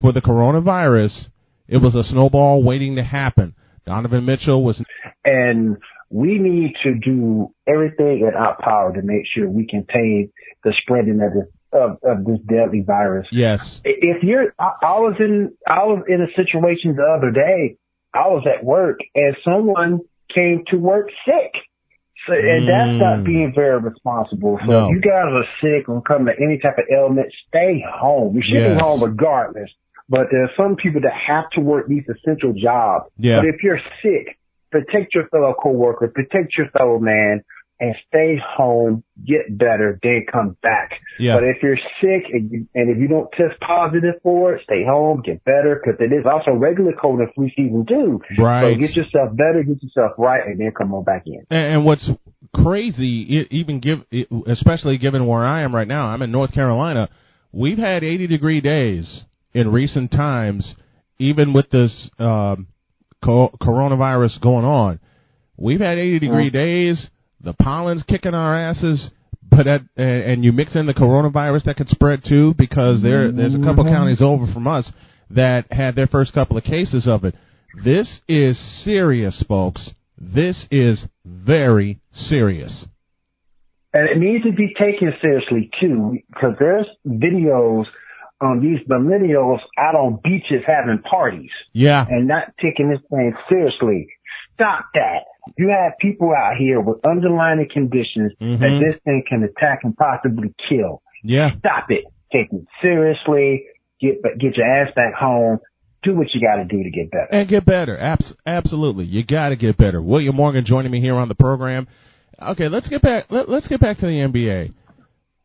for the coronavirus, it was a snowball waiting to happen. Donovan Mitchell was... And we need to do everything in our power to make sure we contain the spreading of this deadly virus. Yes. I was in a situation the other day. I was at work and someone came to work sick. So, and that's not being very responsible. So if you guys are sick or come to any type of ailment, stay home. You should be home regardless. But there are some people that have to work these essential jobs. Yeah. But if you're sick, protect your fellow coworker, protect your fellow man, and stay home, get better, then come back. Yeah. But if you're sick and if you don't test positive for it, stay home, get better, because it is also regular cold and flu season too. Right. So get yourself better, get yourself right, and then come on back in. And what's crazy, especially given where I am right now, I'm in North Carolina, we've had 80-degree days in recent times, even with this coronavirus going on. We've had 80-degree days. The pollen's kicking our asses, but and you mix in the coronavirus that could spread too, because there's a couple counties over from us that had their first couple of cases of it. This is serious, folks. This is very serious. And it needs to be taken seriously too, because there's videos on these millennials out on beaches having parties. Yeah. And not taking this thing seriously. Stop that. You have people out here with underlying conditions that this thing can attack and possibly kill. Yeah. Stop it. Take it seriously. Get your ass back home. Do what you got to do to get better. And get better. Absolutely. You got to get better. William Morgan joining me here on the program. Okay, let's get back. Let's get back to the NBA.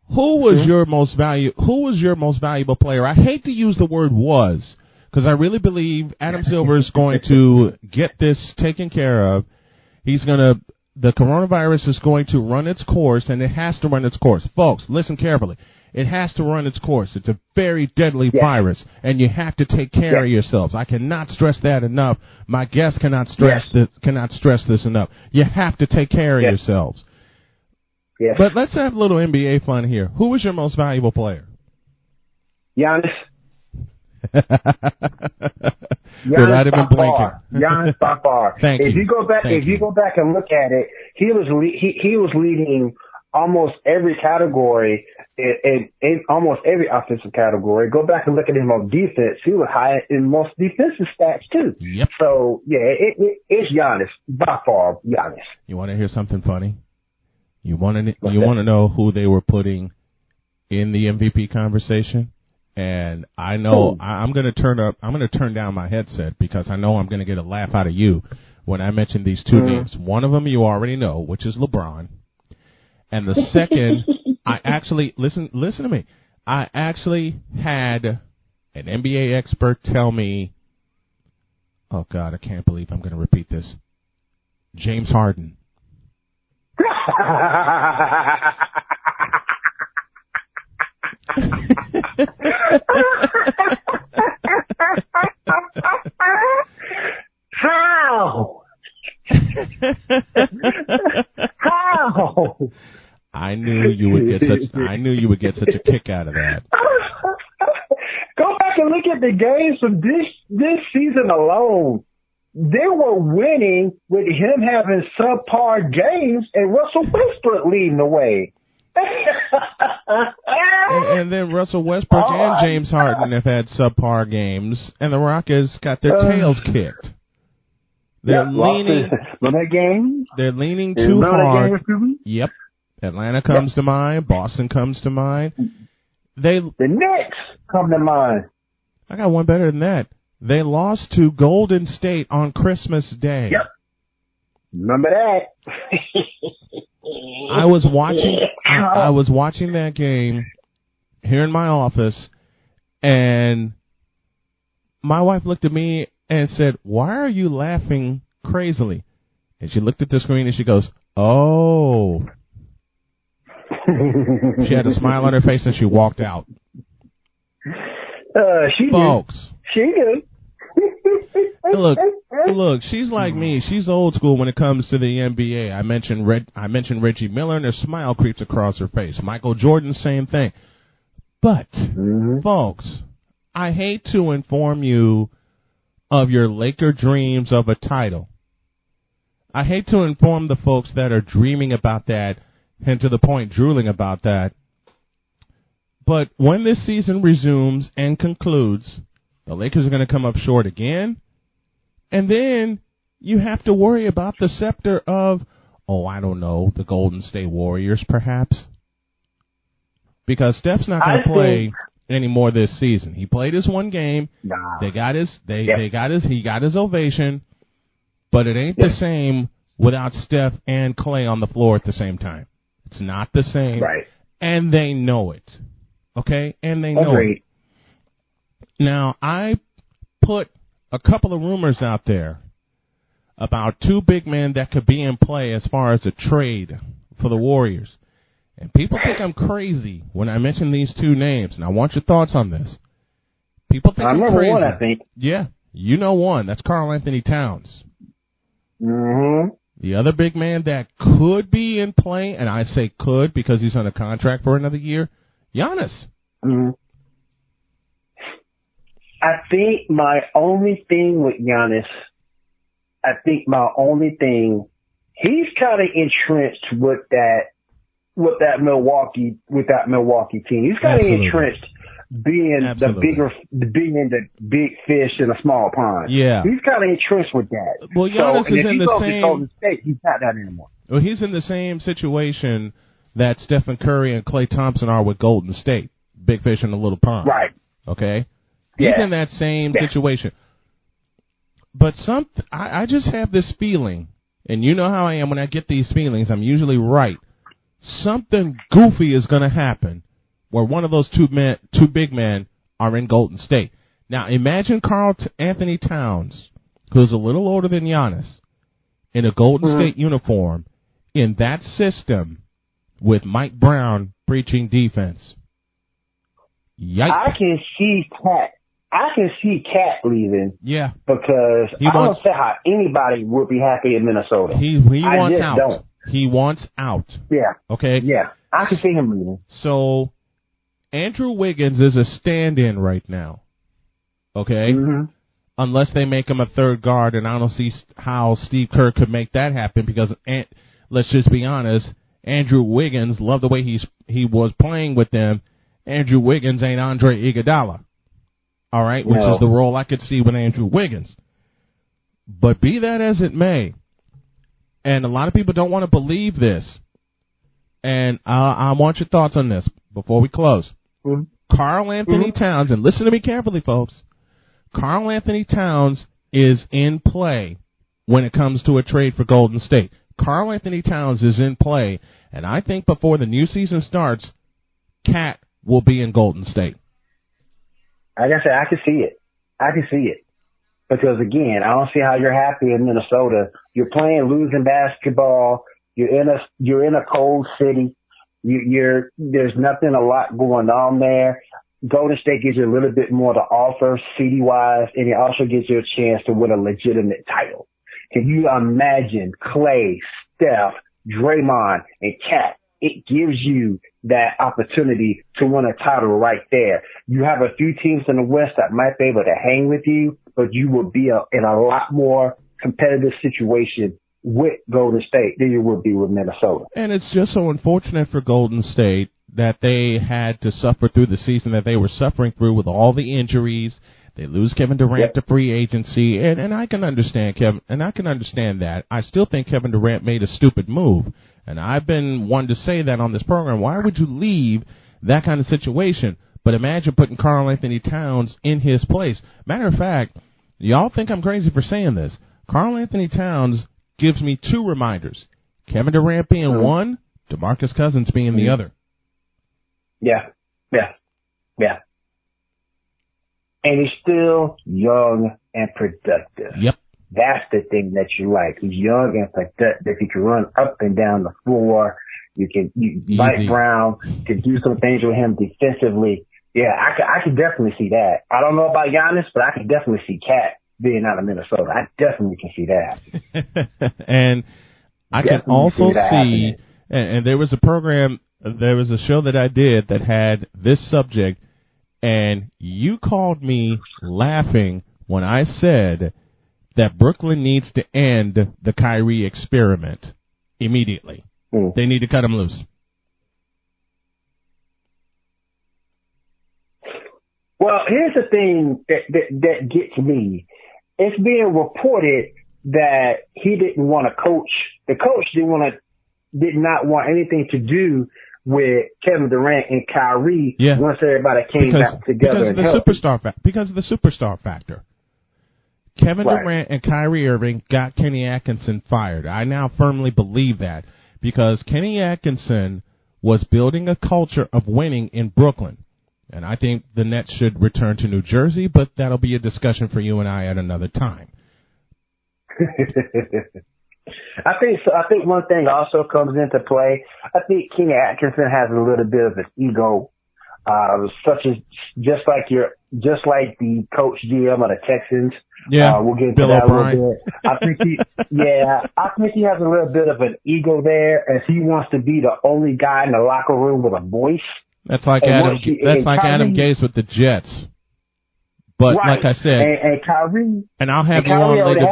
Who was your most valuable player? I hate to use the word was, because I really believe Adam Silver is going to get this taken care of. The coronavirus is going to run its course, and it has to run its course. Folks, listen carefully. It has to run its course. It's a very deadly virus, and you have to take care of yourselves. I cannot stress that enough. My guests cannot stress this enough. You have to take care of yourselves. Yes. But let's have a little NBA fun here. Who was your most valuable player? Giannis. Without even blinking. Giannis by far. If you go back and look at it, he was leading almost every category in almost every offensive category. Go back and look at him on defense. He was high in most defensive stats too. Yep. So it's Giannis by far. Giannis. You want to hear something funny? You want to know who they were putting in the MVP conversation? And I know I'm going to turn down my headset because I know I'm going to get a laugh out of you when I mention these two names. One of them you already know, which is LeBron. And the second, I actually, listen to me. I actually had an NBA expert tell me, oh God, I can't believe I'm going to repeat this. James Harden. How? How? I knew you would get such a kick out of that. Go back and look at the games from this season alone. They were winning with him having subpar games and Russell Westbrook leading the way. and then Russell Westbrook and James Harden have had subpar games, and the Rockets got their tails kicked. They're leaning. That game? They're leaning too hard. Yep. Atlanta comes to mind. Boston comes to mind. The Knicks come to mind. I got one better than that. They lost to Golden State on Christmas Day. Yep. Remember that? I was watching that game here in my office, and my wife looked at me and said, "Why are you laughing crazily?" And she looked at the screen and she goes, "Oh." She had a smile on her face and she walked out. Folks. She did. Look, she's like me. She's old school when it comes to the NBA. I mentioned Reggie Miller, and a smile creeps across her face. Michael Jordan, same thing. But, folks, I hate to inform you of your Laker dreams of a title. I hate to inform the folks that are dreaming about that and to the point drooling about that. But when this season resumes and concludes, the Lakers are going to come up short again. And then you have to worry about the scepter of, I don't know, the Golden State Warriors perhaps. Because Steph's not going to play anymore this season. He played his one game. Nah. He got his ovation, but it ain't the same without Steph and Clay on the floor at the same time. It's not the same. Right. And they know it. Okay? And they know it. Now, I put a couple of rumors out there about two big men that could be in play as far as a trade for the Warriors. And people think I'm crazy when I mention these two names, and I want your thoughts on this. People think I'm crazy. One, I think. Yeah, you know one. That's Karl Anthony Towns. Mm-hmm. The other big man that could be in play, and I say could because he's on a contract for another year, Giannis. Mm-hmm. I think my only thing with Giannis, he's kind of entrenched with that Milwaukee team. He's kind of entrenched being the big fish in a small pond. Yeah. He's kind of entrenched with that. Well, Giannis is in the same. Golden State, he's not that anymore. Well, he's in the same situation that Stephen Curry and Klay Thompson are with Golden State. Big fish in a little pond. Right. Okay? He's in that same situation. But I just have this feeling, and you know how I am when I get these feelings, I'm usually right. Something goofy is going to happen where one of those two big men are in Golden State. Now, imagine Karl Anthony Towns, who's a little older than Giannis, in a Golden State uniform, in that system with Mike Brown preaching defense. Yikes. I can see Cat leaving. Yeah. Because I don't see how anybody would be happy in Minnesota. He wants out. Don't. He wants out. Yeah. Okay? Yeah. I can see him leaving. So, Andrew Wiggins is a stand-in right now. Okay? Mm-hmm. Unless they make him a third guard, and I don't see how Steve Kerr could make that happen because, let's just be honest, Andrew Wiggins, love the way he was playing with them. Andrew Wiggins ain't Andre Iguodala. All right? Which is the role I could see with Andrew Wiggins. But be that as it may, and a lot of people don't want to believe this, and I want your thoughts on this before we close. Mm-hmm. Karl Anthony Towns, and listen to me carefully, folks. Karl Anthony Towns is in play when it comes to a trade for Golden State. Karl Anthony Towns is in play, and I think before the new season starts, Cat will be in Golden State. Like I said, I can see it. Because again, I don't see how you're happy in Minnesota. You're playing losing basketball. You're in a cold city. There's nothing a lot going on there. Golden State gives you a little bit more to offer city-wise, and it also gives you a chance to win a legitimate title. Can you imagine Clay, Steph, Draymond, and Cat? It gives you that opportunity to win a title right there. You have a few teams in the West that might be able to hang with you, but you will be in a lot more competitive situation with Golden State than you would be with Minnesota. And it's just so unfortunate for Golden State that they had to suffer through the season that they were suffering through with all the injuries. They lose Kevin Durant to free agency, and I can understand that. I still think Kevin Durant made a stupid move, and I've been one to say that on this program. Why would you leave that kind of situation? But imagine putting Karl Anthony Towns in his place. Matter of fact, y'all think I'm crazy for saying this. Karl Anthony Towns gives me two reminders. Kevin Durant being one, DeMarcus Cousins being the other. Yeah. And he's still young and productive. Yep. That's the thing that you like. He's young and productive. He can run up and down the floor. Mike Brown can do some things with him defensively. Yeah, I could definitely see that. I don't know about Giannis, but I could definitely see Cat being out of Minnesota. I definitely can see that. And I can also see, and there was a show that I did that had this subject, And you called me laughing when I said that Brooklyn needs to end the Kyrie experiment immediately. They need to cut him loose. Well, here's the thing that gets me. It's being reported that he didn't want to coach. The coach did not want anything to do with Kevin Durant and Kyrie once everybody came back together. Because of the superstar factor. Kevin Durant and Kyrie Irving got Kenny Atkinson fired. I now firmly believe that because Kenny Atkinson was building a culture of winning in Brooklyn. And I think the Nets should return to New Jersey, but that'll be a discussion for you and I at another time. I think one thing also comes into play. I think Kenny Atkinson has a little bit of an ego, such as just like the coach GM of the Texans. Yeah, we'll get into Bill that O'Brien. a little bit. I think he has a little bit of an ego there, as he wants to be the only guy in the locker room with a voice. That's like Adam Gase with the Jets. But like I said, and Kyrie, and I'll have you on later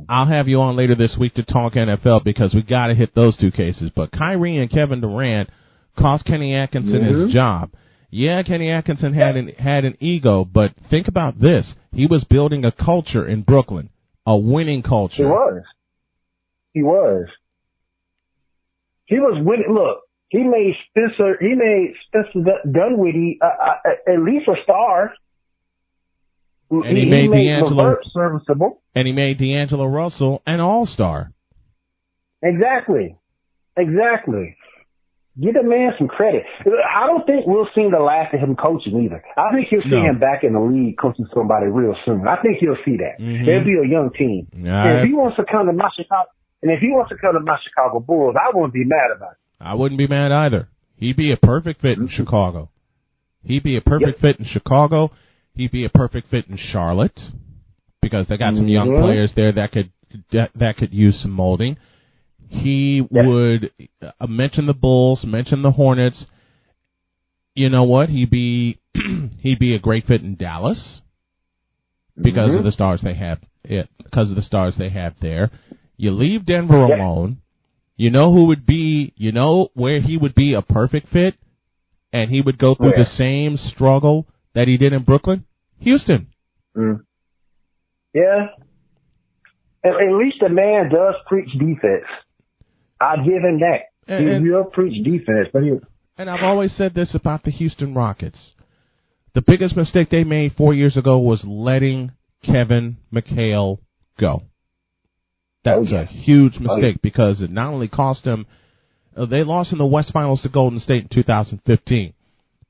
I'll have you on later this week to talk NFL because we got to hit those two cases. But Kyrie and Kevin Durant cost Kenny Atkinson his job. Yeah, Kenny Atkinson had an ego, but think about this: he was building a culture in Brooklyn, a winning culture. He was winning. Look. He made Spencer Dunwich at least a star. And he made D'Angelo serviceable. And he made D'Angelo Russell an all-star. Exactly. Give the man some credit. I don't think we'll see the last of him coaching either. I think you'll see him back in the league coaching somebody real soon. I think you'll see that. There'll be a young team. And if he wants to come to my Chicago Bulls, I wouldn't be mad about it. I wouldn't be mad either. He'd be a perfect fit in Chicago. He'd be a perfect fit in Chicago. He'd be a perfect fit in Charlotte because they got some young players there that could use some molding. He would mention the Bulls, mention the Hornets. You know what? He'd be a great fit in Dallas because of the stars they have. Because of the stars they have there. You leave Denver alone. You know where he would be a perfect fit, and he would go through the same struggle that he did in Brooklyn? Houston. Yeah. At least the man does preach defense. I'll give him that. He will preach defense. And I've always said this about the Houston Rockets. The biggest mistake they made 4 years ago was letting Kevin McHale go. That was a huge mistake because it not only cost them, they lost in the West Finals to Golden State in 2015.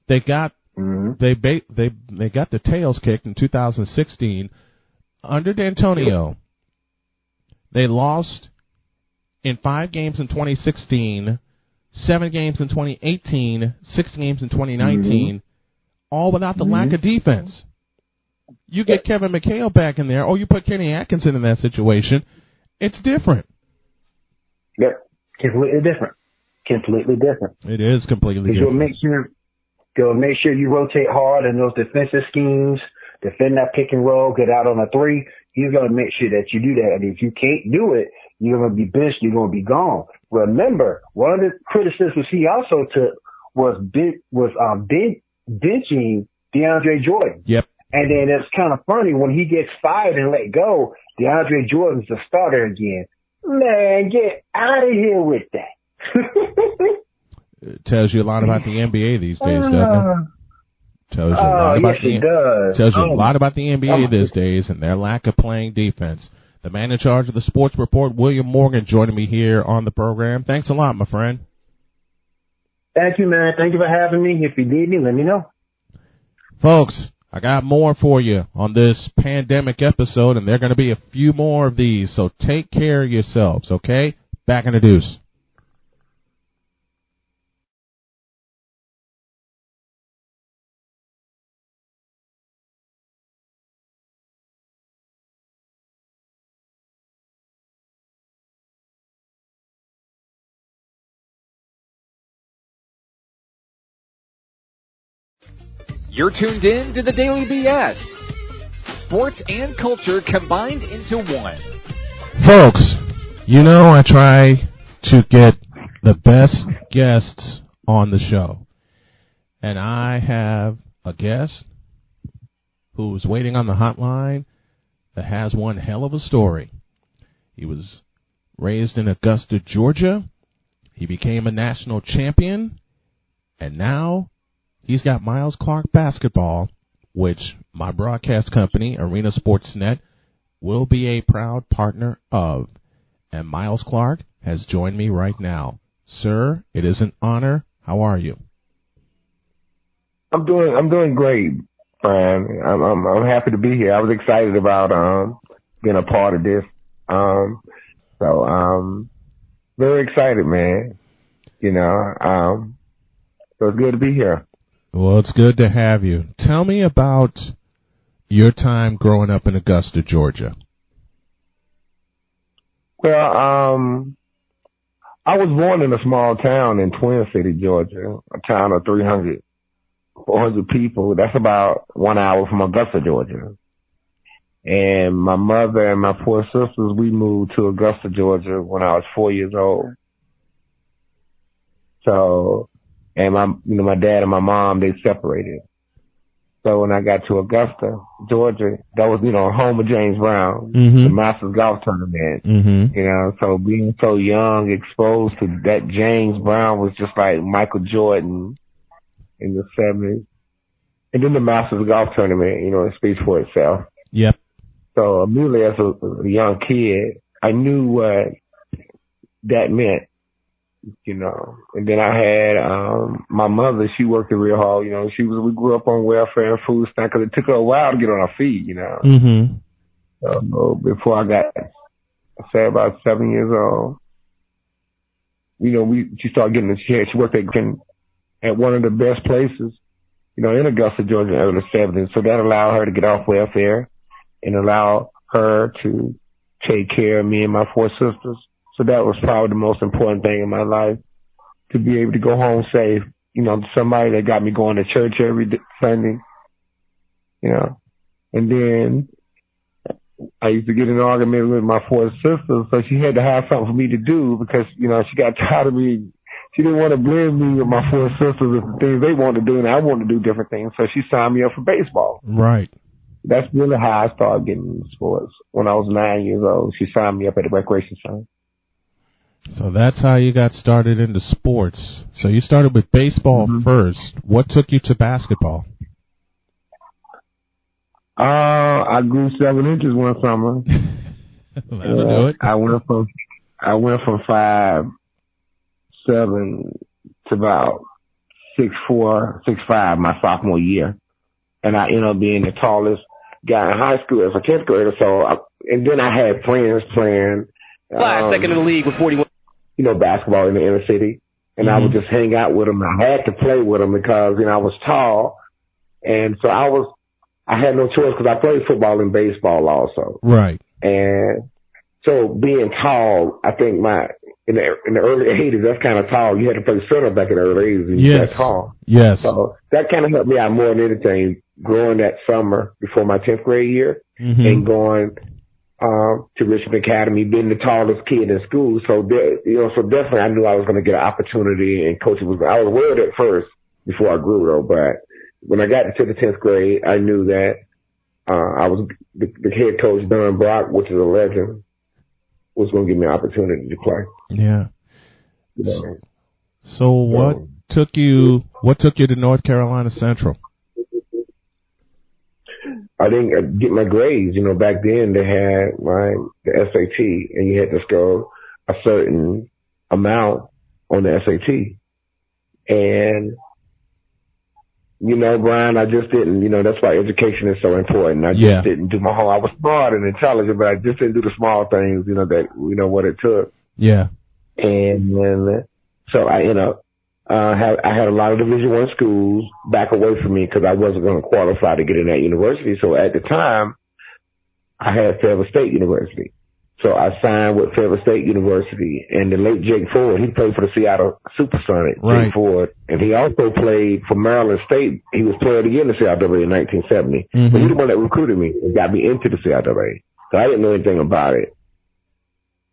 They got they got their tails kicked in 2016 under D'Antonio. They lost in 5 games in 2016, 7 games in 2018, 6 games in 2019, all without the lack of defense. You get Kevin McHale back in there, or you put Kenny Atkinson in that situation. It's different. Yep, completely different. It is completely different. You'll make sure you rotate hard in those defensive schemes, defend that pick and roll, get out on a 3. He's going to make sure that you do that. And if you can't do it, you're going to be benched. You're going to be gone. Remember, one of the criticisms he also took was benching DeAndre Jordan. Yep. And then it's kind of funny when he gets fired and let go, DeAndre Jordan's the starter again. Man, get out of here with that. It tells you a lot about the NBA these days, doesn't it? Tells you a lot about the NBA these days and their lack of playing defense. The man in charge of the Sports Report, William Morgan, joining me here on the program. Thanks a lot, my friend. Thank you, man. Thank you for having me. If you need me, let me know. Folks, I got more for you on this pandemic episode, and there are going to be a few more of these, so take care of yourselves, okay? Back in the deuce. You're tuned in to the Daily BS. Sports and culture combined into one. Folks, you know I try to get the best guests on the show. And I have a guest who's waiting on the hotline that has one hell of a story. He was raised in Augusta, Georgia. He became a national champion. And now he's got Miles Clark Basketball, which my broadcast company, Arena Sports Net, will be a proud partner of. And Miles Clark has joined me right now. Sir, it is an honor. How are you? I'm doing great, Brian. I'm happy to be here. I was excited about being a part of this. So very excited, man. You know, so it's good to be here. Well, it's good to have you. Tell me about your time growing up in Augusta, Georgia. Well, I was born in a small town in Twin City, Georgia, a town of 400 people. That's about 1 hour from Augusta, Georgia. And my mother and my 4 sisters, we moved to Augusta, Georgia when I was 4 years old. So, and my dad and my mom, they separated. So when I got to Augusta, Georgia, that was, home of James Brown, the Masters Golf Tournament. So being so young, exposed to that James Brown was just like Michael Jordan in the 70s. And then the Masters Golf Tournament, it speaks for itself. Yep. So immediately as a young kid, I knew what that meant, And then I had my mother, she worked real hard, we grew up on welfare and food stamps because it took her a while to get on her feet, So before I got, say about 7 years old, she started getting, she worked at one of the best places, in Augusta, Georgia in the early 70s. So that allowed her to get off welfare and allow her to take care of me and my 4 sisters. So that was probably the most important thing in my life, to be able to go home safe. Somebody that got me going to church every Sunday, And then I used to get in an argument with my 4 sisters, so she had to have something for me to do because, she got tired of me. She didn't want to blend me with my 4 sisters with the things they wanted to do, and I wanted to do different things. So she signed me up for baseball. Right. That's really how I started getting into sports. When I was 9 years old, she signed me up at the recreation center. So that's how you got started into sports. So you started with baseball first. What took you to basketball? I grew 7 inches one summer. That'll do it. I went from 5'7" to about 6'4", 6'5" my sophomore year, and I ended up being the tallest guy in high school as a 10th grader. So, and then I had friends playing. Second in the league with 41. Basketball in the inner city. And I would just hang out with them. I had to play with them because, I was tall. And so I had no choice because I played football and baseball also. Right. And so being tall, I think in the early 80s, that's kind of tall. You had to play center back in the early 80s and you got tall. Yes. So that kind of helped me out more than anything, growing that summer before my 10th grade year and going to Richmond Academy, being the tallest kid in school. So, so definitely I knew I was going to get an opportunity, and coach I was worried at first before I grew though, but when I got to the 10th grade, I knew that, I was the head coach, Don Brock, which is a legend, was going to give me an opportunity to play. Yeah. So what took you to North Carolina Central? I didn't get my grades. Back then they had the SAT, and you had to score a certain amount on the SAT. And, Brian, I just didn't, that's why education is so important. I just didn't do I was smart and intelligent, but I just didn't do the small things, that, what it took. Yeah. And then, so I had a lot of Division I schools back away from me because I wasn't going to qualify to get in that university. So at the time, I had Fayetteville State University. So I signed with Fairfield State University, and the late Jake Ford, he played for the Seattle Supersonics, right. Jake Ford, and he also played for Maryland State. He was player of the year in the CIAA in 1970. But he's the one that recruited me and got me into the CIAA. So I didn't know anything about it.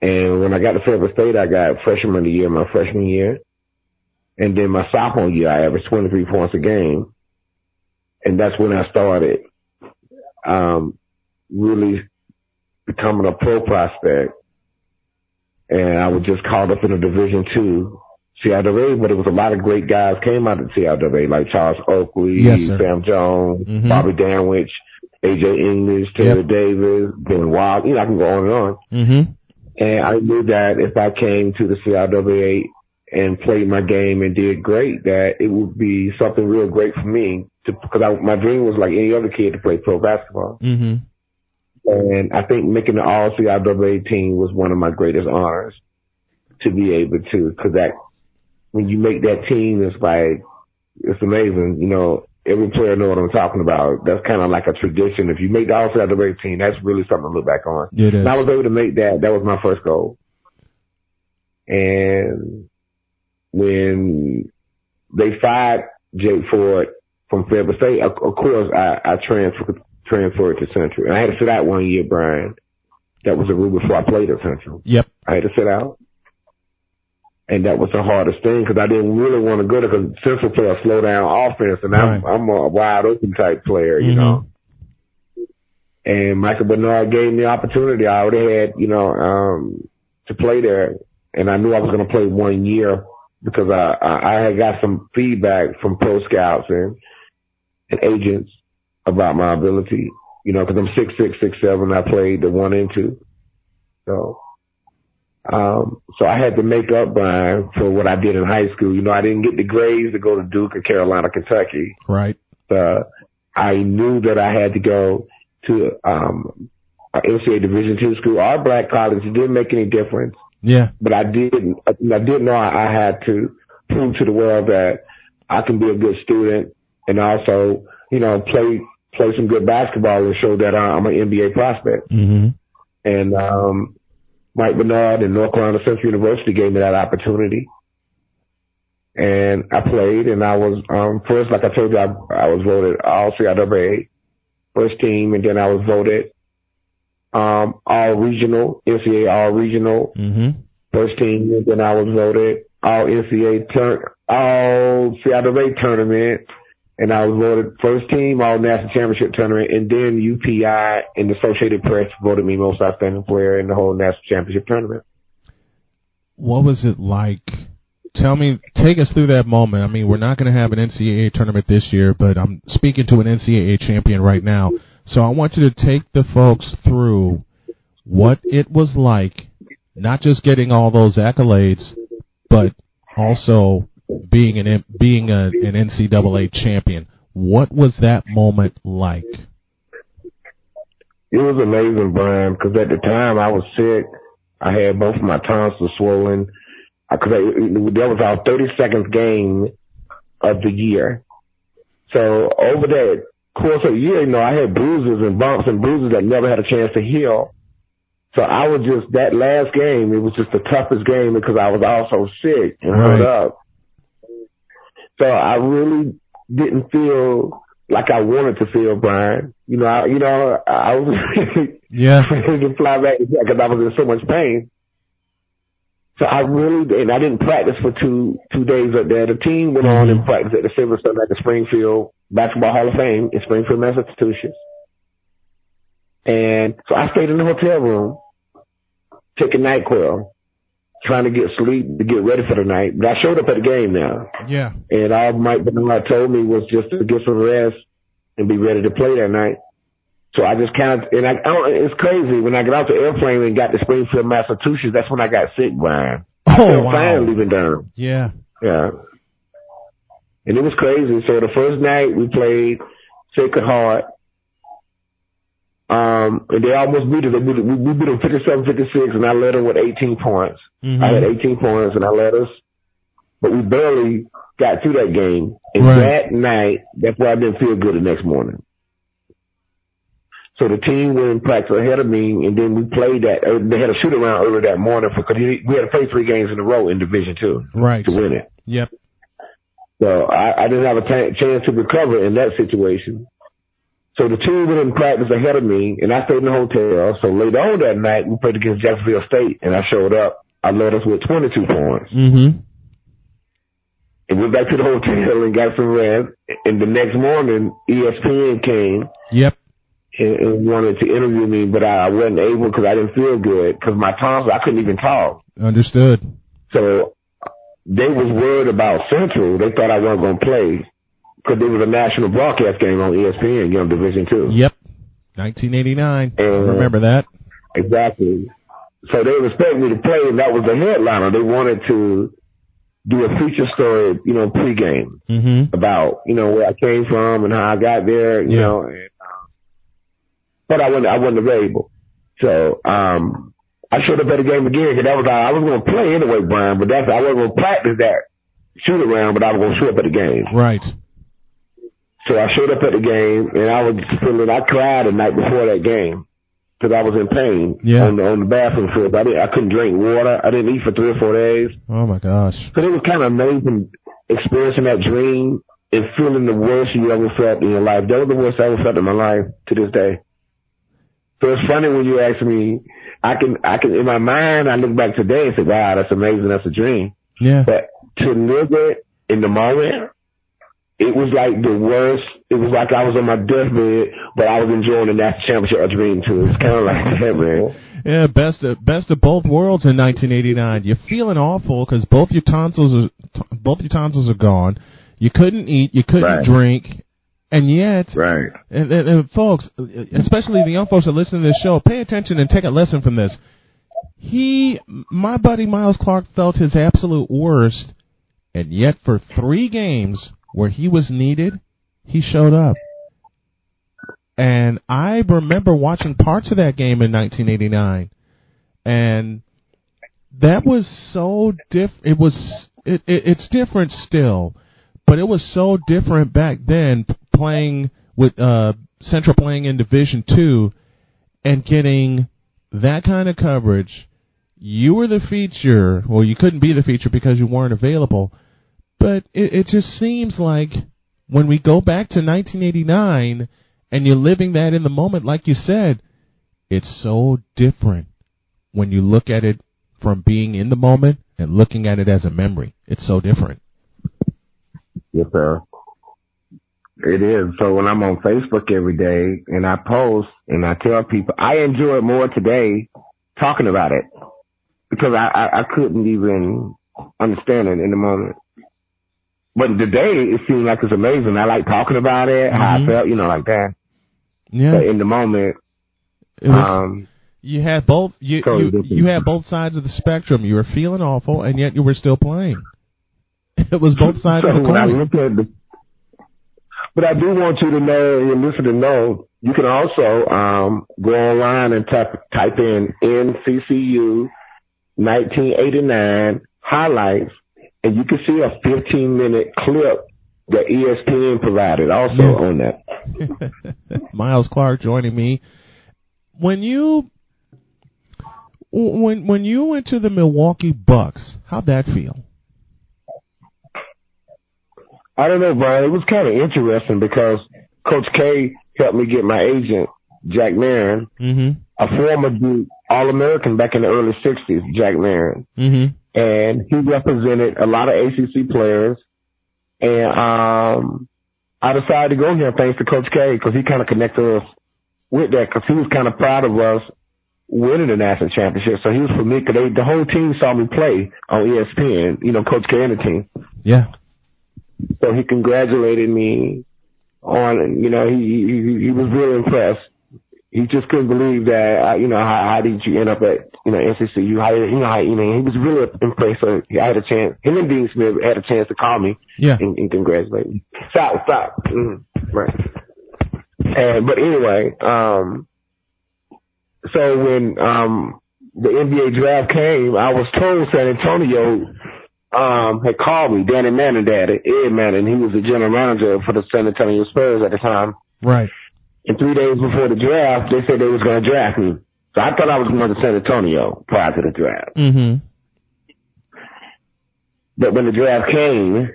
And when I got to Fairfield State, I got freshman of the year my freshman year. And then my sophomore year, I averaged 23 points a game. And that's when I started really becoming a pro prospect. And I was just called up in a Division II CIAA, but it was a lot of great guys came out of the CIAA, like Charles Oakley, Sam Jones, Bobby Danwich, AJ English, Taylor Davis, Ben Wild. I can go on and on. And I knew that if I came to the CIAA and played my game and did great, that it would be something real great for me. Because my dream was like any other kid to play pro basketball. And I think making the all CIAA team was one of my greatest honors to be able to, because that when you make that team, it's like it's amazing. Every player knows what I'm talking about. That's kind of like a tradition. If you make the all CIAA team, that's really something to look back on. It is. And I was able to make that. That was my first goal. And when they fired Jake Ford from Fairfield State, of course, I transferred to Central. And I had to sit out 1 year, Brian. That was a rule before I played at Central. Yep. I had to sit out. And that was the hardest thing because I didn't really want to go there because Central play a slow down offense and I'm a wide open type player, you know. And Michael Bernard gave me the opportunity. I already had, to play there. And I knew I was going to play 1 year because I had got some feedback from pro scouts and agents about my ability, because I'm 6'6", 6'7". I played the 1 and 2. So I had to make up, Brian, for what I did in high school. I didn't get the grades to go to Duke or Carolina, Kentucky. Right. I knew that I had to go to an NCAA Division II school or black college. It didn't make any difference. Yeah. But I didn't know I had to prove to the world that I can be a good student and also, play some good basketball and show that I'm an NBA prospect. And Mike Bernard and North Carolina Central University gave me that opportunity. And I played, and I was first, like I told you, I was voted all CIAA first team, and then I was voted all regional, NCAA all regional first team, and then I was voted all NCAA all CIAA tournament. And I was voted first team, all national championship tournament, and then UPI and the Associated Press voted me most outstanding player in the whole national championship tournament. What was it like? Take us through that moment. I mean, we're not going to have an NCAA tournament this year, but I'm speaking to an NCAA champion right now. So I want you to take the folks through what it was like, not just getting all those accolades, but also being an NCAA champion. What was that moment like? It was amazing, Brian, because at the time I was sick. I had both of my tonsils swollen. That was our 32nd game of the year. So over that course of the year, I had bruises and bumps and bruises that never had a chance to heal. So I was just, that last game, it was just the toughest game because I was also sick and hurt up. So I really didn't feel like I wanted to feel, Brian. I was ready to fly back because I was in so much pain. So I didn't practice for two days up there. The team went on and practiced at the Silver Sun at the Springfield Basketball Hall of Fame in Springfield, Massachusetts. And so I stayed in the hotel room, taking NyQuil, trying to get sleep to get ready for the night. But I showed up at the game now. Yeah. And all Mike Bernard told me was just to get some rest and be ready to play that night. So I just it's crazy. When I got off the airplane and got to Springfield, Massachusetts, that's when I got sick, Brian. I felt fine leaving Durham. Yeah. Yeah. And it was crazy. So the first night we played Sacred Heart. And they almost beat us. We beat them 57-56, and I led them with 18 points. I had 18 points, and I led us. But we barely got through that game. And that night, that's why I didn't feel good the next morning. So the team went in practice ahead of me, and then we played that. They had a shoot around early that morning because we had to play 3 games in a row in Division II to win it. Yep. So I didn't have a chance to recover in that situation. So the team went in practice ahead of me, and I stayed in the hotel. So later on that night, we played against Jacksonville State, and I showed up. I led us with 22 points. Mm-hmm. And went back to the hotel and got some rest. And the next morning, ESPN came. Yep. And wanted to interview me, but I wasn't able because I didn't feel good because my tonsils, I couldn't even talk. Understood. So they was worried about Central. They thought I wasn't going to play because there was a national broadcast game on ESPN, Division II. Yep. 1989. I remember that. Exactly. So they expected me to play, and that was the headliner. They wanted to do a feature story, pregame about, where I came from and how I got there, you know. And, but I wasn't available. So I showed up at the game again because I was going to play anyway, Brian, but I wasn't going to practice that shoot around, but I was going to show up at the game. Right. So I showed up at the game, and I cried the night before that game because I was in pain on the bathroom floor. I couldn't drink water. I didn't eat for 3 or 4 days. Oh, my gosh. So it was kind of amazing experiencing that dream and feeling the worst you ever felt in your life. That was the worst I ever felt in my life to this day. So it's funny when you ask me, I can, in my mind, I look back today and say, wow, that's amazing. That's a dream. Yeah. But to live it in the moment, it was like the worst. It was like I was on my deathbed, but I was enjoying the national championship dream too. It's kind of like that, man. Yeah, best of both worlds in 1989. You're feeling awful because both your tonsils are gone. You couldn't eat, you couldn't drink. And yet, and folks, especially the young folks that listen to this show, pay attention and take a lesson from this. My buddy Miles Clark felt his absolute worst, and yet for 3 games where he was needed, he showed up. And I remember watching parts of that game in 1989, and that was so different. It's different still, but it was so different back then. Playing with Central, playing in Division II, and getting that kind of coverage. You were the feature. Well, you couldn't be the feature because you weren't available. But it just seems like when we go back to 1989 and you're living that in the moment, like you said, it's so different when you look at it from being in the moment and looking at it as a memory. It's so different. Yes, sir. It is. So when I'm on Facebook every day and I post and I tell people, I enjoy it more today talking about it because I couldn't even understand it in the moment. But today it seems like it's amazing. I like talking about it, how I felt, like that. Yeah. But in the moment, you had both. You had both sides of the spectrum. You were feeling awful, and yet you were still playing. It was both sides of the coin. When I look at but I do want you to know, and your listener to know, you can also go online and type in NCCU 1989 highlights, and you can see a 15-minute clip that ESPN provided also on that. Miles Clark joining me. When you went to the Milwaukee Bucks, how'd that feel? I don't know, Brian. It was kind of interesting because Coach K helped me get my agent, Jack Marin, a former Duke All-American back in the early 60s, Jack Marin. And he represented a lot of ACC players. And I decided to go here thanks to Coach K because he kind of connected us with that because he was kind of proud of us winning the national championship. So he was for me because the whole team saw me play on ESPN, Coach K and the team. Yeah. So he congratulated me on, he was really impressed. He just couldn't believe that, how did you end up at, NCCU? He was really impressed. So I had a chance, him and Dean Smith had a chance to call me and congratulate me. Stop. Right. But anyway, so when, the NBA draft came, I was told San Antonio, had called me, Danny Manning, Ed Manning. He was the general manager for the San Antonio Spurs at the time. Right. And 3 days before the draft, they said they was going to draft me. So I thought I was going to San Antonio prior to the draft. Mm-hmm. But when the draft came,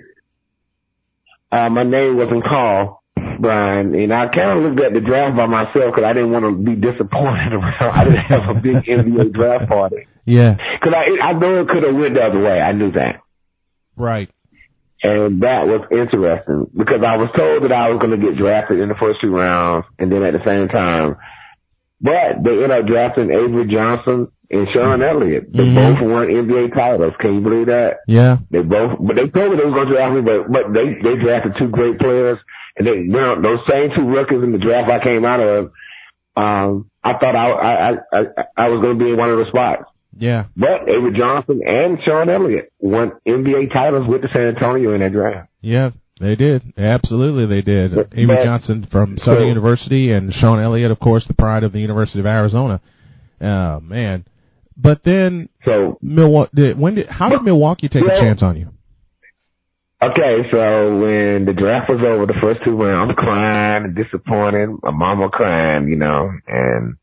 my name wasn't called, Brian, and I kind of looked at the draft by myself because I didn't want to be disappointed around. I didn't have a big NBA draft party. Yeah. Because I know it could have went the other way. I knew that. Right. And that was interesting because I was told that I was going to get drafted in the first 2 rounds, and then at the same time, but they ended up drafting Avery Johnson and Sean Elliott. They both won NBA titles. Can you believe that? Yeah. They told me they were going to draft me, but they drafted 2 great players, and those same 2 rookies in the draft I came out of. I thought I was going to be in one of the spots. Yeah. But Avery Johnson and Sean Elliott won NBA titles with the San Antonio in that draft. Yeah, they did. Absolutely, they did. Avery Johnson from Southern University and Sean Elliott, of course, the pride of the University of Arizona. Oh, man. But then, how did Milwaukee take a chance on you? Okay, so when the draft was over, the first 2 rounds, I'm crying and disappointed. My mama crying, and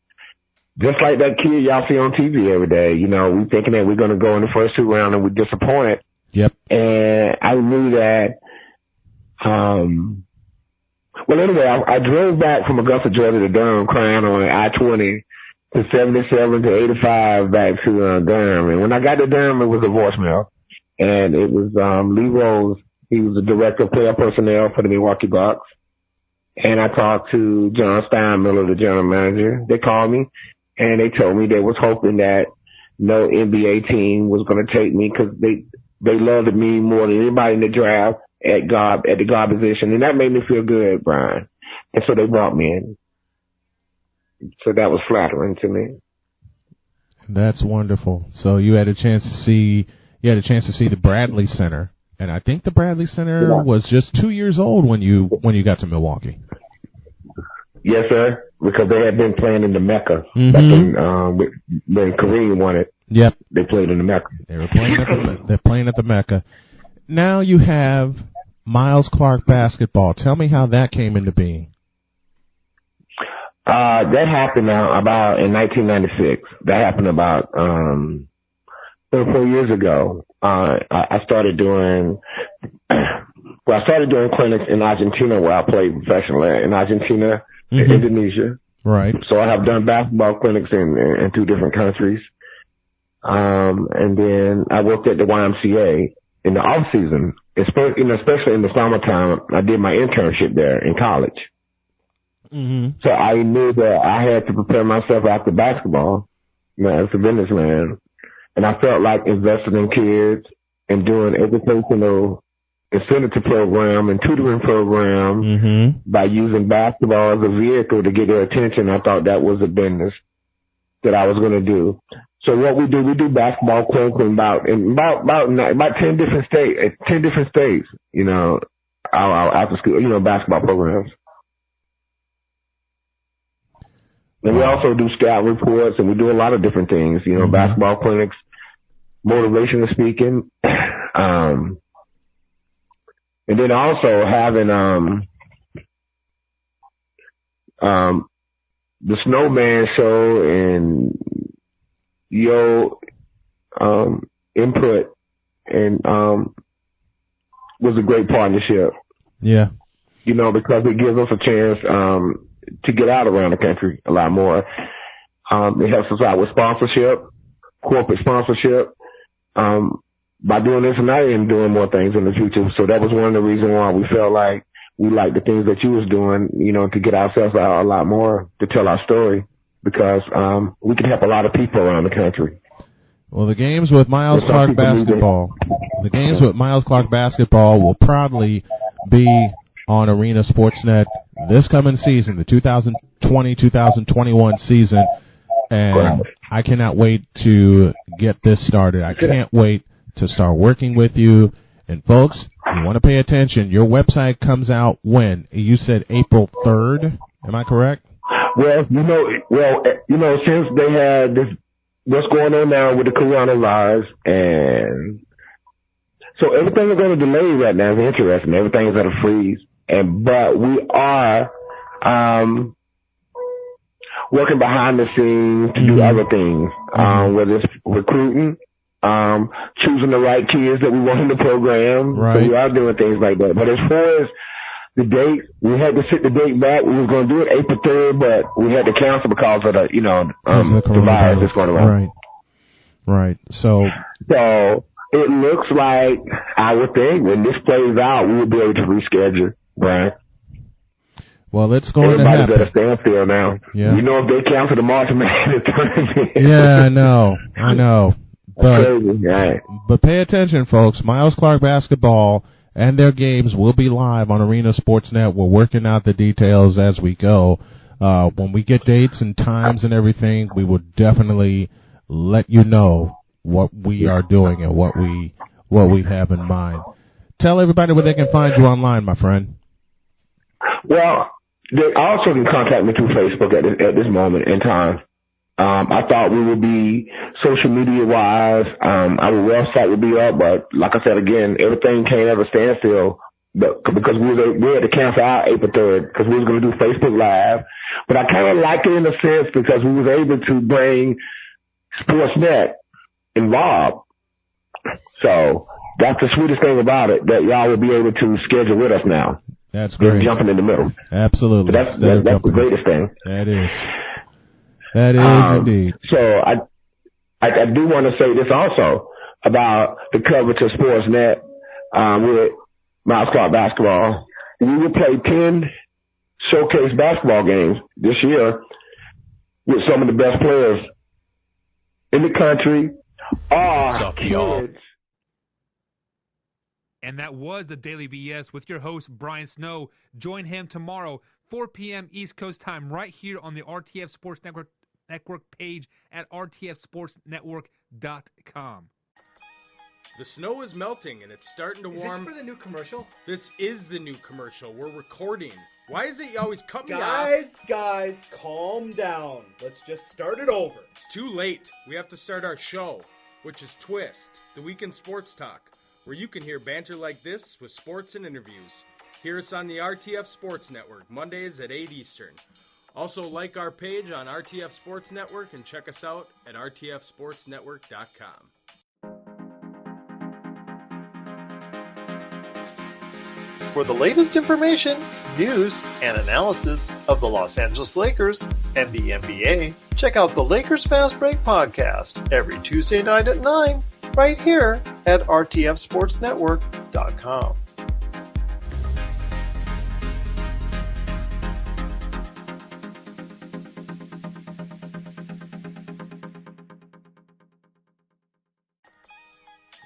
just like that kid y'all see on TV every day, we thinking that we're going to go in the first 2 rounds and we're disappointed. Yep. And I knew that, well, anyway, I drove back from Augusta, Georgia to Durham crying on I-20 to 77 to 85 back to Durham. And when I got to Durham, it was a voicemail. And it was Lee Rose. He was the director of player personnel for the Milwaukee Bucks. And I talked to John Steinmiller, the general manager. They called me. And they told me they was hoping that no NBA team was going to take me because they loved me more than anybody in the draft at the guard position. And that made me feel good, Brian. And so they brought me in. So that was flattering to me. That's wonderful. So you had a chance to see the Bradley Center. And I think the Bradley Center was just 2 years old when you got to Milwaukee. Yes, sir. Because they had been playing in the Mecca back in, when Kareem won it. Yep. They played in the Mecca. They're playing at the Mecca. Now you have Miles Clark basketball. Tell me how that came into being. That happened about in 1996. That happened about 4 years ago. I started doing clinics in Argentina where I played professionally in Argentina. In Indonesia. Right. So I have done basketball clinics in 2 different countries. And then I worked at the YMCA in the off season, especially in the summertime. I did my internship there in college. Mm-hmm. So I knew that I had to prepare myself after basketball, as a businessman. And I felt like investing in kids and doing educational incentive program and tutoring program by using basketball as a vehicle to get their attention. I thought that was a business that I was going to do. So what we do basketball clinics in about 10 different states, our after school, basketball programs. And we also do scout reports and we do a lot of different things, basketball clinics, motivational speaking, and then also having the Snowman Show and your input and was a great partnership. Yeah. Because it gives us a chance to get out around the country a lot more. It helps us out with sponsorship, corporate sponsorship. By doing this tonight and doing more things in the future. So that was one of the reasons why we felt like we liked the things that you was doing, to get ourselves out a lot more, to tell our story, because we can help a lot of people around the country. Well, the games with Miles Clark basketball will proudly be on Arena Sportsnet this coming season, the 2020-2021 season. And I cannot wait to get this started. I can't wait to start working with you. And folks, you want to pay attention. Your website comes out when? You said April 3rd. Am I correct? Well, since they had this, what's going on now with the coronavirus, and so everything is going to delay right now. It's interesting. Everything is at a freeze. But we are, working behind the scenes to do other things, whether it's recruiting, choosing the right kids that we want in the program. Right. So we are doing things like that. But as far as the date, we had to set the date back. We were going to do it April 3rd, but we had to cancel because of the, the virus that's going around. Right. So it looks like, I would think, when this plays out, we will be able to reschedule, Brian. Well, it's going to happen. Everybody's at a standstill now. Yeah. You know, if they cancel the March Madness tournament. Yeah, I know. But, crazy, right. But pay attention, folks. Miles Clark basketball and their games will be live on Arena Sportsnet. We're working out the details as we go. When we get dates and times and everything, we will definitely let you know what we are doing and what we have in mind. Tell everybody where they can find you online, my friend. Well, they also can contact me through Facebook at this moment in time. I thought we would be social media wise. Our website would be up, but like I said again, everything came at a standstill because we had to cancel our April 3rd because we was going to do Facebook Live. But I kind of like it in a sense because we was able to bring Sportsnet involved. So that's the sweetest thing about it, that y'all will be able to schedule with us now. That's great. They're jumping in the middle. Absolutely. So that's the greatest thing. That is indeed. So I do want to say this also about the coverage of Sportsnet with Miles Clark basketball. We will play 10 showcase basketball games this year with some of the best players in the country. What's up, kids. y'all? And that was the Daily BS with your host, Brian Snow. Join him tomorrow, 4 p.m. East Coast time, right here on the RTF Sports Network page at rtfsportsnetwork.com. The snow is melting and it's starting to warm. Is this for the new commercial? This is the new commercial. We're recording. Why is it you always cut me off? Guys, calm down. Let's just start it over. It's too late. We have to start our show, which is Twist, the weekend sports talk, where you can hear banter like this with sports and interviews. Hear us on the RTF Sports Network, Mondays at 8 Eastern. Also, like our page on RTF Sports Network and check us out at rtfsportsnetwork.com. For the latest information, news, and analysis of the Los Angeles Lakers and the NBA, check out the Lakers Fast Break podcast every Tuesday night at 9, right here at rtfsportsnetwork.com.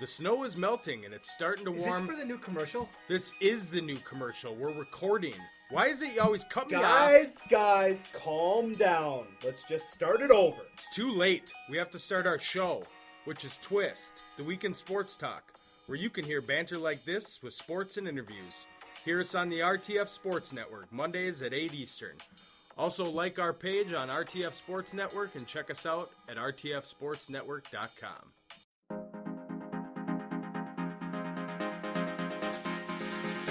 The snow is melting and it's starting to warm. Is this for the new commercial? This is the new commercial. We're recording. Why is it you always cut me off? Guys, calm down. Let's just start it over. It's too late. We have to start our show, which is Twist, the weekend sports talk, where you can hear banter like this with sports and interviews. Hear us on the RTF Sports Network, Mondays at 8 Eastern. Also, like our page on RTF Sports Network and check us out at rtfsportsnetwork.com.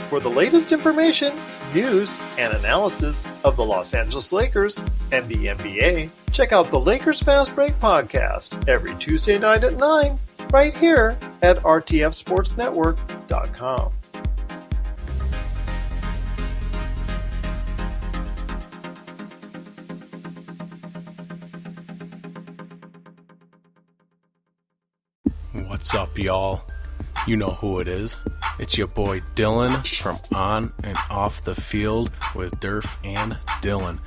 For the latest information, news, and analysis of the Los Angeles Lakers and the NBA, check out the Lakers Fast Break podcast every Tuesday night at 9, right here at rtfsportsnetwork.com. What's up, y'all? You know who it is. It's your boy Dylan from On and Off the Field with Durf and Dylan.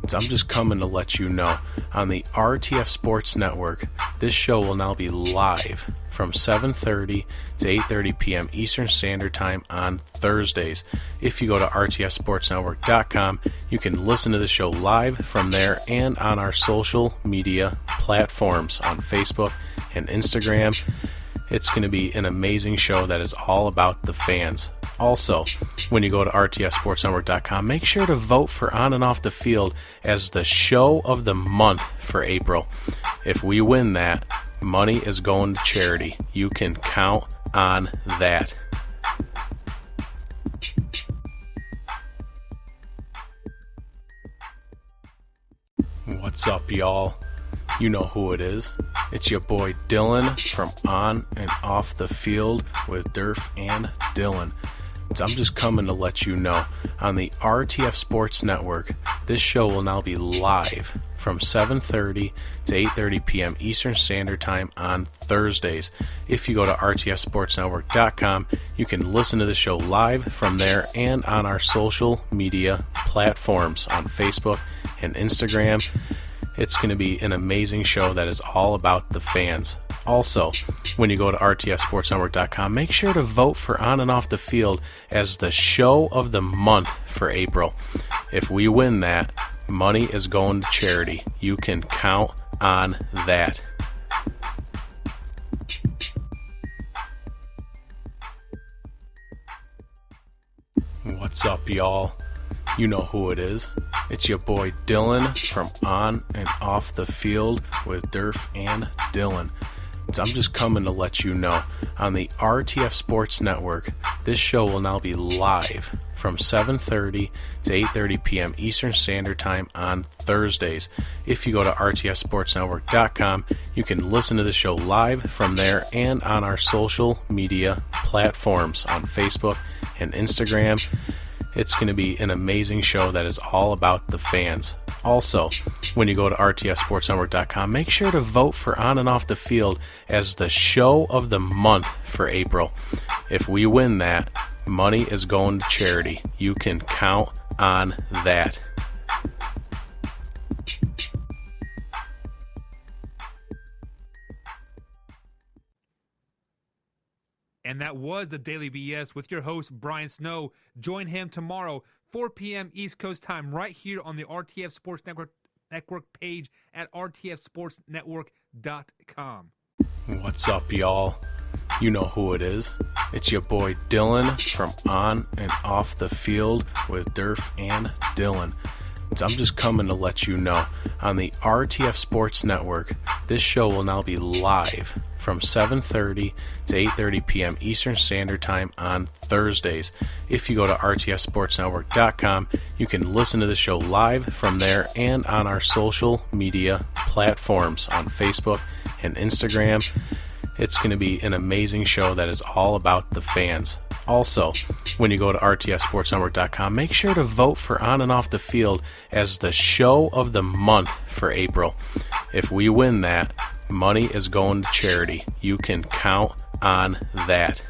So I'm just coming to let you know, on the RTF Sports Network, this show will now be live from 7:30 to 8:30 p.m. Eastern Standard Time on Thursdays. If you go to rtfsportsnetwork.com, you can listen to the show live from there and on our social media platforms on Facebook and Instagram. It's going to be an amazing show that is all about the fans. Also, when you go to rtfsportsnetwork.com, make sure to vote for On and Off the Field as the show of the month for April. If we win that, money is going to charity. You can count on that. What's up, y'all? You know who it is. It's your boy Dylan from On and Off the Field with Durf and Dylan. So I'm just coming to let you know, on the RTF Sports Network, this show will now be live from 7:30 to 8:30 p.m. Eastern Standard Time on Thursdays. If you go to rtfsportsnetwork.com, you can listen to the show live from there and on our social media platforms on Facebook and Instagram. It's going to be an amazing show that is all about the fans. Also, when you go to rtfsportsnetwork.com, make sure to vote for On and Off the Field as the show of the month for April. If we win that, money is going to charity. You can count on that. What's up, y'all? You know who it is. It's your boy Dylan from On and Off the Field with Durf and Dylan. So I'm just coming to let you know, on the RTF Sports Network, this show will now be live from 7:30 to 8:30 p.m. Eastern Standard Time on Thursdays. If you go to rtfsportsnetwork.com, you can listen to the show live from there and on our social media platforms on Facebook and Instagram. It's going to be an amazing show that is all about the fans. Also, when you go to rtfsportsnetwork.com, make sure to vote for On and Off the Field as the show of the month for April. If we win that, money is going to charity. You can count on that. And that was the Daily BS with your host, Brian Snow. Join him tomorrow, 4 p.m. East Coast time, right here on the RTF Sports Network page at rtfsportsnetwork.com. What's up, y'all? You know who it is. It's your boy Dylan from On and Off the Field with Durf and Dylan. So I'm just coming to let you know, on the RTF Sports Network, this show will now be live from 7:30 to 8:30 p.m. Eastern Standard Time on Thursdays. If you go to rtfsportsnetwork.com, you can listen to the show live from there and on our social media platforms on Facebook and Instagram. It's going to be an amazing show that is all about the fans. Also, when you go to rtfsportsnetwork.com, make sure to vote for On and Off the Field as the show of the month for April. If we win that, money is going to charity. You can count on that.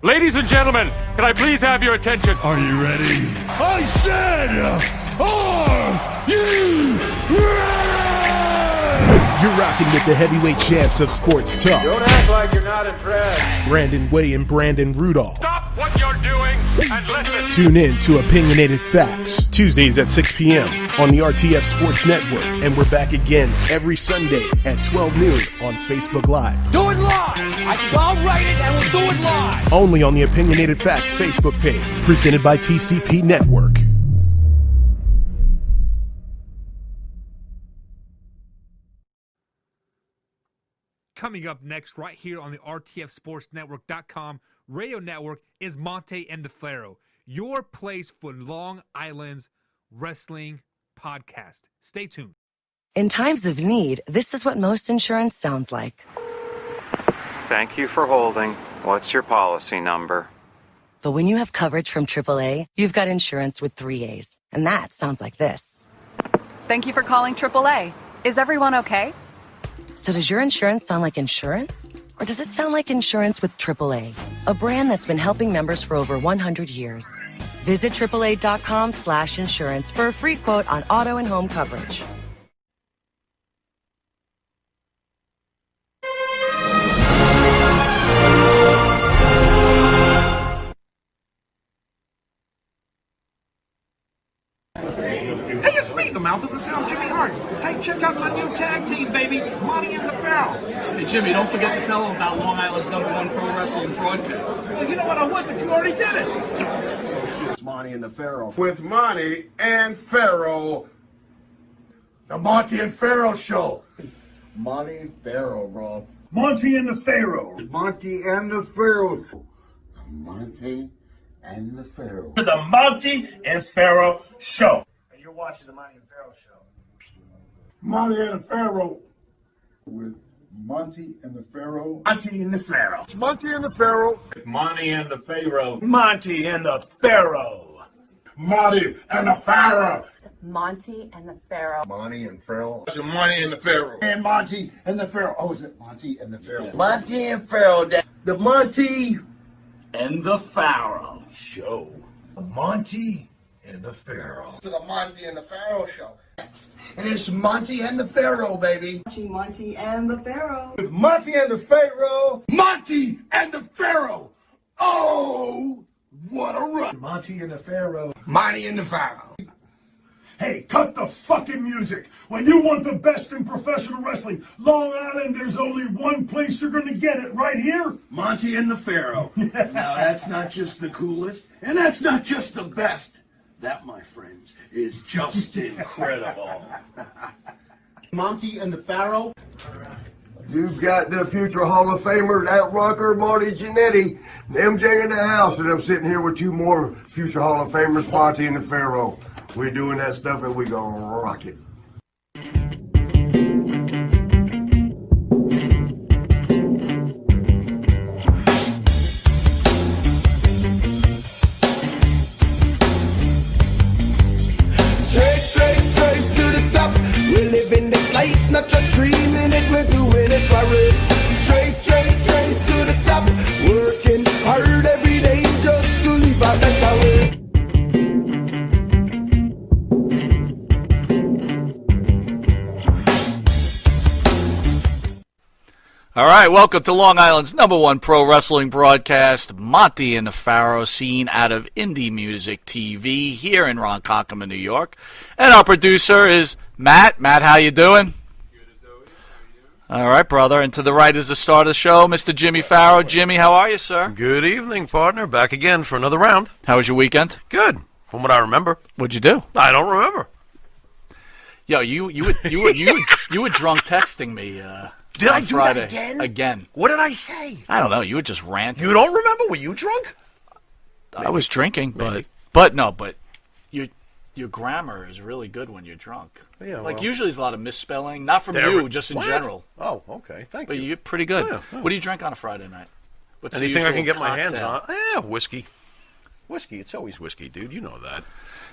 Ladies and gentlemen, can I please have your attention? Are you ready? I said, are you ready? You're rocking with the heavyweight champs of sports talk. Don't act like you're not impressed. Brandon Way and Brandon Rudolph. Stop what you're doing and listen. Tune in to Opinionated Facts, Tuesdays at 6 p.m. on the RTF Sports Network. And we're back again every Sunday at 12 noon on Facebook Live. Do it live! I'll write it and we'll do it live! Only on the Opinionated Facts Facebook page, presented by TCP Network. Coming up next, right here on the RTFSportsNetwork.com radio network, is Monte and DeFlaro, your place for Long Island's wrestling podcast. Stay tuned. In times of need, this is what most insurance sounds like. Thank you for holding. What's your policy number? But when you have coverage from AAA, you've got insurance with 3 A's. And that sounds like this. Thank you for calling AAA. Is everyone okay? So does your insurance sound like insurance? Or does it sound like insurance with AAA, a brand that's been helping members for over 100 years? Visit AAA.com/insurance for a free quote on auto and home coverage. Hey, it's me, the mouth of the sound, Jimmy Hart. Hey, check out my new tag team, baby, Monty and the Pharaoh. Hey, Jimmy, don't forget to tell them about Long Island's #1 pro wrestling broadcast. Well, you know what, I would, but you already did it. It's Monty and the Pharaoh. With Monty and Pharaoh. The Monty and Pharaoh Show. Monty and Pharaoh, bro. Monty and the Pharaoh. Monty and the Pharaoh. Monty and the Pharaoh. The Monty and Pharaoh Show. And you're watching the Monty and Pharaoh Show. Monty and the Pharaoh. With Monty and the Pharaoh. Monty and the Pharaoh. Monty and the Pharaoh. Monty and the Pharaoh. Monty and the Pharaoh. Monty and the Pharaoh. Monty and the Pharaoh. Monty and Pharaoh. Monty and the Pharaoh. And Monty and the Pharaoh. Oh, is it Monty and the Pharaoh? Yeah. Monty and Pharaoh. The Monty and the Pharaoh Show. Monty and the Pharaoh. To the Monty and the Pharaoh Show. And it's Monty and the Pharaoh, baby. Monty and the Pharaoh. With Monty and the Pharaoh. Monty and the Pharaoh. Oh, what a run. Monty and the Pharaoh. Monty and the Pharaoh. Hey, cut the fucking music. When you want the best in professional wrestling, Long Island, there's only one place you're going to get it, right here. Monty and the Pharaoh. Now, that's not just the coolest, and that's not just the best. That, my friends, is just incredible. Monty and the Pharaoh. You've got the future Hall of Famers, At Rucker, Marty Jannetty, MJ in the house, and I'm sitting here with two more future Hall of Famers, Monty and the Pharaoh. We're doing that stuff and we're going to rock it. Straight to the top. We're living this life, not just dreaming it, we're doing it for real. Straight to the top. Working hard every day just to live a better way. All right, welcome to Long Island's #1 pro wrestling broadcast, Monty and the Pharaoh, seen out of Indie Music TV here in Ronkonkoma, New York. And our producer is Matt. Matt, how you doing? Good as always. How are you doing? All right, brother. And to the right is the star of the show, Mr. Jimmy Pharaoh. Jimmy, how are you, sir? Good evening, partner. Back again for another round. How was your weekend? Good, from what I remember. What'd you do? I don't remember. Yo, you were drunk texting me. Did I do Friday. that again? Again. What did I say? I don't know. You were just ranting. You don't remember? Were you drunk? I was drinking, Maybe. but your grammar is really good when you're drunk. Yeah, like usually there's a lot of misspelling, not from you, just in general. Oh, okay. Thank you. But you're pretty good. Yeah. What do you drink on a Friday night? What's the Anything I can get usual my hands cocktail? on. Yeah, whiskey. Whiskey. It's always whiskey, dude. You know that.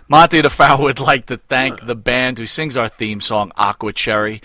Monty the Pharaoh would like to thank the band who sings our theme song, Aqua Cherry.